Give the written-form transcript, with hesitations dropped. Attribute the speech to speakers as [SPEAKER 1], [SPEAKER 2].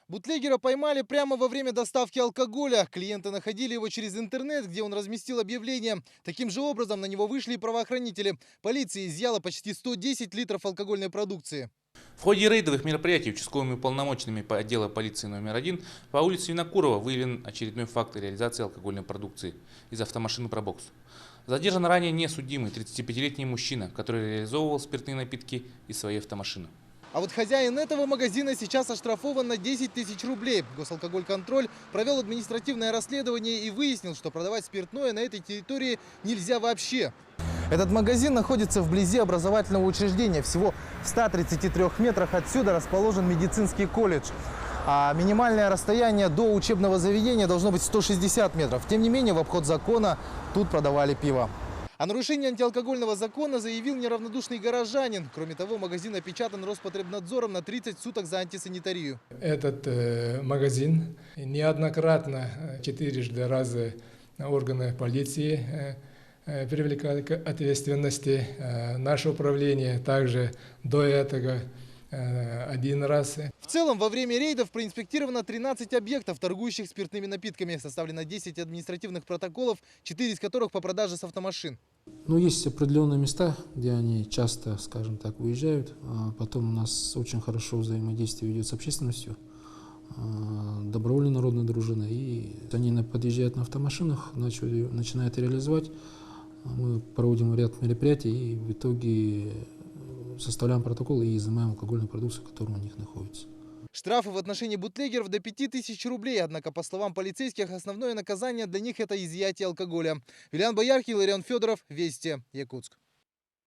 [SPEAKER 1] Бутлегера поймали прямо во время доставки алкоголя. Клиенты находили его через интернет, где он разместил объявление. Таким же образом на него вышли и правоохранители. Полиция изъяла почти 110 литров алкогольной продукции.
[SPEAKER 2] В ходе рейдовых мероприятий участковыми уполномоченными по отдела полиции номер 1 по улице Винокурова выявлен очередной факт реализации алкогольной продукции из автомашины «Пробокс». Задержан ранее несудимый 35-летний мужчина, который реализовывал спиртные напитки из своей автомашины.
[SPEAKER 1] А вот хозяин этого магазина сейчас оштрафован на 10 тысяч рублей. Госалкоголь-контроль провел административное расследование и выяснил, что продавать спиртное на этой территории нельзя вообще. Этот магазин находится вблизи образовательного учреждения. Всего в 133 метрах отсюда расположен медицинский колледж. А минимальное расстояние до учебного заведения должно быть 160 метров. Тем не менее, в обход закона тут продавали пиво. О нарушении антиалкогольного закона заявил неравнодушный горожанин. Кроме того, магазин опечатан Роспотребнадзором на 30 суток за антисанитарию.
[SPEAKER 3] Этот магазин неоднократно, 4 раза органы полиции привлекали к ответственности. Наше управление также до этого 1 раз.
[SPEAKER 1] В целом, во время рейдов проинспектировано 13 объектов, торгующих спиртными напитками. Составлено 10 административных протоколов, 4 из которых по продаже с автомашин.
[SPEAKER 4] Ну, есть определенные места, где они часто, скажем так, уезжают. А потом у нас очень хорошо взаимодействие идет с общественностью, добровольная народная дружина. И они подъезжают на автомашинах, начинают реализовать. Мы проводим ряд мероприятий и в итоге составляем протокол и изымаем алкогольную продукцию, которая у них находится.
[SPEAKER 1] Штрафы в отношении бутлегеров до 5000 рублей. Однако, по словам полицейских, основное наказание для них – это изъятие алкоголя. Виллиан Боярский, Ларион Федоров, Вести, Якутск.